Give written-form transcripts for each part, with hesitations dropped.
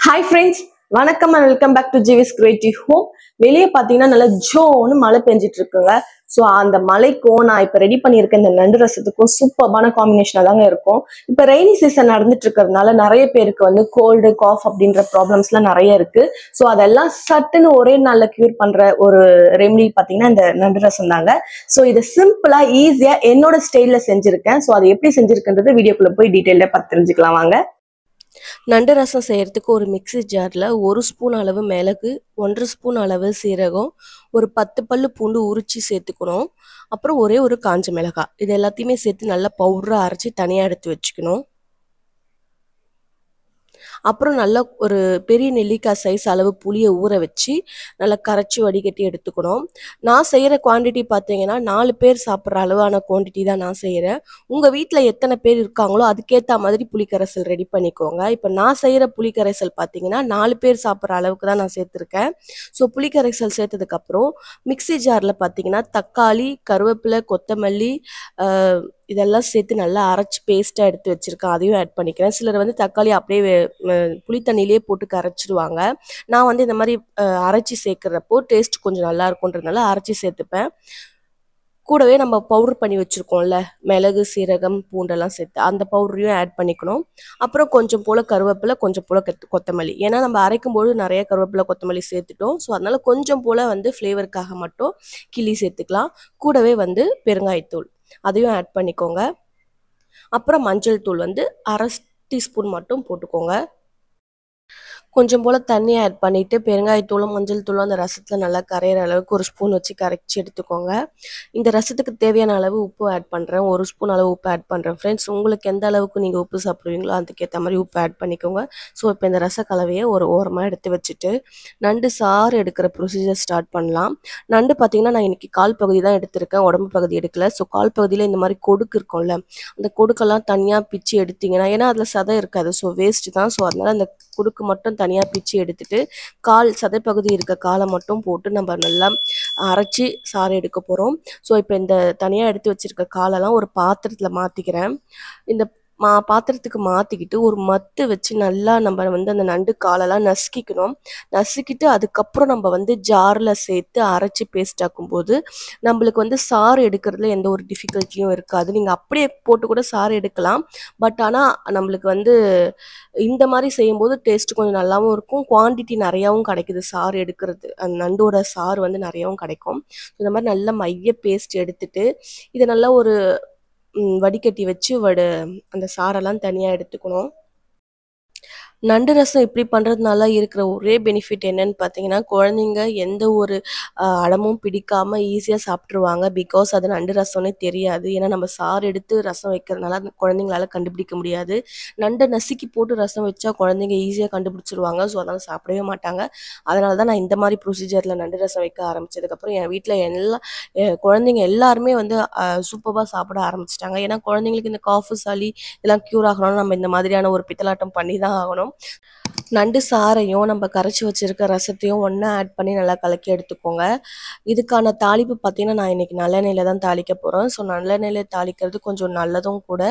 Hi friends, வணக்கம் and welcome back to GV's Creative Home. வெளியே பார்த்தீங்கன்னா நல்ல ஜோன்னு மழை பெஞ்சிட்டு இருக்குங்க. ஸோ அந்த மழைக்கும் நான் இப்போ ரெடி பண்ணியிருக்க இந்த நண்டு ரசத்துக்கும் சூப்பர்பான காம்பினேஷனாக தாங்க இருக்கும். இப்போ ரெய்னி சீசன் நடந்துட்டு இருக்கிறதுனால நிறைய பேருக்கு வந்து கோல்டு காஃப் அப்படின்ற ப்ராப்ளம்ஸ்லாம் நிறைய இருக்கு. ஸோ அதெல்லாம் சட்டுன்னு ஒரே நாளில் கியூர் பண்ற ஒரு ரெமெடி பார்த்தீங்கன்னா இந்த நண்டு ரசம் தாங்க. ஸோ இதை சிம்பிளா ஈஸியா என்னோட ஸ்டைலில் செஞ்சிருக்கேன். ஸோ அதை எப்படி செஞ்சிருக்குன்றது வீடியோக்குள்ள போய் டீட்டெயிலாக பார்த்து தெரிஞ்சுக்கலாம் வாங்க. நண்டு ரசம் செய்யறதுக்கு ஒரு மிக்ஸி ஜாரில் 1 ஸ்பூன் அளவு மிளகு, 1 ஸ்பூன் அளவு சீரகம், ஒரு 10 பல்லு பூண்டு உரிச்சு சேர்த்துக்கணும். அப்புறம் ஒரே ஒரு காஞ்ச மிளகாய், இது எல்லாத்தையுமே சேர்த்து நல்லா பவுடராக அரைச்சி தனியாக எடுத்து வச்சுக்கணும். அப்புறம் நல்லா ஒரு பெரிய நெல்லிக்காய் சைஸ் அளவு புளியை ஊற வச்சு நல்லா கரைச்சி வடிகட்டி எடுத்துக்கணும். நான் செய்கிற குவான்டிட்டி பார்த்தீங்கன்னா 4 பேர் சாப்பிட்ற அளவான குவான்டிட்டி தான் நான் செய்கிறேன். உங்கள் வீட்டில் எத்தனை பேர் இருக்காங்களோ அதுக்கேற்ற மாதிரி புளிக்கரைசல் ரெடி பண்ணிக்கோங்க. இப்போ நான் செய்கிற புளிக்கரைசல் பார்த்தீங்கன்னா 4 பேர் சாப்பிட்ற அளவுக்கு தான் நான் சேர்த்துருக்கேன். ஸோ புளிக்கரைசல் சேர்த்ததுக்கப்புறம் மிக்ஸி ஜாரில் பார்த்தீங்கன்னா தக்காளி, கருவேப்பிலை, கொத்தமல்லி இதெல்லாம் சேர்த்து நல்லா அரைச்சி பேஸ்ட்டாக எடுத்து வச்சுருக்கேன். அதையும் ஆட் பண்ணிக்கிறேன். சிலர் வந்து தக்காளி அப்படியே புளி தண்ணியிலே போட்டு கரைச்சிடுவாங்க. நான் வந்து இந்த மாதிரி அரைச்சி சேர்க்குறப்போ டேஸ்ட் கொஞ்சம் நல்லா இருக்குன்றதுனால அரைச்சி சேர்த்துப்பேன். கூடவே நம்ம பவுடர் பண்ணி வச்சுருக்கோம்ல, மிளகு, சீரகம், பூண்டெல்லாம் சேர்த்து அந்த பவுடரையும் ஆட் பண்ணிக்கணும். அப்புறம் கொஞ்சம் போல் கருவேப்பிலை, கொஞ்சம் போல் கொத்தமல்லி. ஏன்னா நம்ம அரைக்கும்போது நிறைய கருவேப்பிலை, கொத்தமல்லி சேர்த்துட்டோம். ஸோ அதனால் கொஞ்சம் போல் வந்து ஃப்ளேவருக்காக மட்டும் கிள்ளி சேர்த்துக்கலாம். கூடவே வந்து பெருங்காயத்தூள் அதையும் ஆட் பண்ணிக்கோங்க. அப்புறம் மஞ்சள் தூள் வந்து 1/2 டீஸ்பூன் மட்டும் போட்டுக்கோங்க. கொஞ்சம் போல் தண்ணி ஆட் பண்ணிவிட்டு பெருங்காயத்தூளும் மஞ்சள் தூளும் அந்த ரசத்தில் நல்லா கரையிற அளவுக்கு ஒரு ஸ்பூன் வச்சு கரைச்சி எடுத்துக்கோங்க. இந்த ரசத்துக்கு தேவையான அளவு உப்பு ஆட் பண்ணுறேன். 1 ஸ்பூன் அளவு உப்பு ஆட் பண்ணுறேன். ஃப்ரெண்ட்ஸ், உங்களுக்கு எந்த அளவுக்கு நீங்கள் உப்பு சாப்பிடுவீங்களோ அதுக்கேற்ற மாதிரி உப்பு ஆட் பண்ணிக்கோங்க. ஸோ இப்போ இந்த ரச கலவையை ஒரு ஓரமாக எடுத்து வச்சுட்டு நண்டு சாறு எடுக்கிற ப்ரொசீஜர் ஸ்டார்ட் பண்ணலாம். நண்டு பார்த்திங்கன்னா நான் இன்றைக்கி கால் பகுதி தான் எடுத்திருக்கேன், உடம்பு பகுதி எடுக்கலை. ஸோ கால் பகுதியில் இந்த மாதிரி கொடுக்கு இருக்கும்ல, அந்த கொடுக்கெல்லாம் தனியாக பிச்சு எடுத்திங்கன்னா, ஏன்னா அதில் சதை இருக்காது, ஸோ வேஸ்ட்டு தான். ஸோ அதனால் அந்த கொடுக்கு மட்டும் தனியாக பிச்சு எடுத்துட்டு கால் சதைப்பகுதி இருக்க காலை மட்டும் போட்டு நம்ம நல்லா அரைச்சி சாறு எடுக்க போகிறோம். ஸோ இப்போ இந்த தனியாக எடுத்து வச்சுருக்க காலெல்லாம் ஒரு பாத்திரத்தில் மாற்றிக்கிறேன். இந்த பாத்திரத்துக்கு மாற்றிக்கிட்டு ஒரு மத்து வச்சு நல்லா நம்ம வந்து அந்த நண்டு காலெல்லாம் நசுக்கிக்கணும். நசுக்கிட்டு அதுக்கப்புறம் நம்ம வந்து ஜாரில் சேர்த்து அரைச்சி பேஸ்ட் ஆக்கும்போது நம்மளுக்கு வந்து சாறு எடுக்கிறதுல எந்த ஒரு டிஃபிகல்ட்டியும் இருக்காது. நீங்கள் அப்படியே போட்டு கூட சாறு எடுக்கலாம். பட் ஆனால் நம்மளுக்கு வந்து இந்த மாதிரி செய்யும்போது டேஸ்ட் கொஞ்சம் நல்லாவும் இருக்கும், குவான்டிட்டி நிறையாவும் கிடைக்குது. சாறு எடுக்கிறது, அந்த நண்டோட சாறு வந்து நிறையாவும் கிடைக்கும். இந்த மாதிரி நல்லா மைய பேஸ்ட் எடுத்துட்டு இதை நல்லா ஒரு வடிகட்டி வச்சு அந்த சாரெல்லாம் தனியாக எடுத்துக்கணும். நண்டு ரசம் இப்படி பண்ணுறதுனால இருக்கிற ஒரே பெனிஃபிட் என்னன்னு பார்த்தீங்கன்னா, குழந்தைங்க எந்த ஒரு அடமும் பிடிக்காமல் ஈஸியாக சாப்பிட்ருவாங்க. பிகாஸ் அது நண்டு ரசம்னே தெரியாது. ஏன்னா நம்ம சாறு எடுத்து ரசம் வைக்கிறதுனால அந்த குழந்தைங்களால கண்டுபிடிக்க முடியாது. நண்டை நசுக்கி போட்டு ரசம் வச்சா குழந்தைங்க ஈஸியாக கண்டுபிடிச்சிருவாங்க. ஸோ அதனால் சாப்பிடவே மாட்டாங்க. அதனால தான் நான் இந்த மாதிரி ப்ரொசீஜரில் நண்டு ரசம் வைக்க ஆரம்பித்ததுக்கப்புறம் என் வீட்டில் குழந்தைங்க எல்லாருமே வந்து சூப்பராக சாப்பிட ஆரம்பிச்சிட்டாங்க. ஏன்னா குழந்தைங்களுக்கு இந்த காஃபு, சளி இதெல்லாம் க்யூர் ஆகணும்னு நம்ம இந்த மாதிரியான ஒரு பித்தலாட்டம் பண்ணி தான் ஆகணும். நண்டு சாறையும் நம்ம கரைச்சி வச்சிருக்க ரசத்தையும் ஒன்றா ஆட் பண்ணி நல்லா கலக்கி எடுத்துக்கோங்க. இதுக்கான தாளிப்பு பார்த்தீங்கன்னா நான் இன்றைக்கி நல்லெண்ணெயில் தான் தாளிக்க போகிறேன். ஸோ நல்லெண்ணெயில் தாளிக்கிறது கொஞ்சம் நல்லதும் கூட,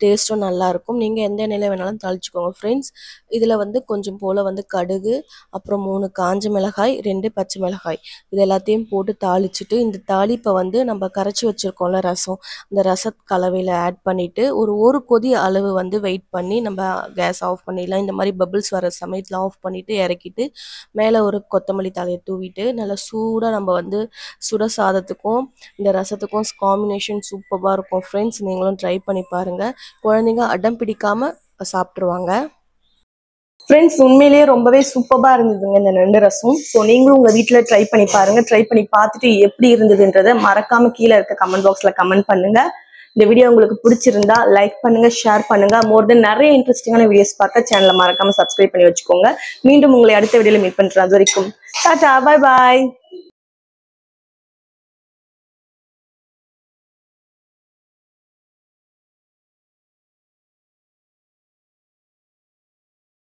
டேஸ்ட்டும் நல்லாயிருக்கும். நீங்கள் எந்த எண்ணெயில் வேணாலும் தாளிச்சுக்கோங்க ஃப்ரெண்ட்ஸ். இதில் வந்து கொஞ்சம் போல் வந்து கடுகு, அப்புறம் 3 காஞ்ச மிளகாய், 2 பச்சை மிளகாய் இது எல்லாத்தையும் போட்டு தாளிச்சுட்டு இந்த தாளிப்பை வந்து நம்ம கரைச்சி வச்சுருக்கோம்ல ரசம், அந்த ரச கலவையில் ஆட் பண்ணிவிட்டு ஒரு கொதி அளவு வந்து வெயிட் பண்ணி நம்ம கேஸ் ஆஃப் பண்ணிடலாம். இந்த மாதிரி பபிள்ஸ் வர சமயத்தில் ஆஃப் பண்ணிவிட்டு இறக்கிட்டு மேலே ஒரு கொத்தமல்லி தழையை தூவிட்டு நல்லா சூடாக நம்ம வந்து சுட சாதத்துக்கும் இந்த ரசத்துக்கும் காம்பினேஷன் சூப்பராக இருக்கும் ஃப்ரெண்ட்ஸ். நீங்களும் ட்ரை பண்ணி பாருங்கள். குழந்தைங்க அடம் பிடிக்காமல் சாப்பிட்ருவாங்க. ஃப்ரெண்ட்ஸ், உண்மையிலேயே ரொம்பவே சூப்பராக இருந்ததுங்க இந்த நண்டு ரசம். ஸோ நீங்களும் உங்கள் வீட்டில் ட்ரை பண்ணி பாருங்க. ட்ரை பண்ணி பார்த்துட்டு எப்படி இருந்ததுன்றதை மறக்காம கீழே இருக்க கமெண்ட் பாக்ஸில் கமெண்ட் பண்ணுங்க. இந்த வீடியோ உங்களுக்கு பிடிச்சிருந்தா லைக் பண்ணுங்க, ஷேர் பண்ணுங்க. மோர் தென் நிறைய இன்ட்ரெஸ்டிங்கான வீடியோஸ் பார்க்க சேனலை மறக்காம சப்ஸ்கிரைப் பண்ணி வச்சுக்கோங்க. மீண்டும் உங்களை அடுத்த வீடியோவில் மீட் பண்ணுறேன். அது வரைக்கும் டாடா, பாய் பாய்.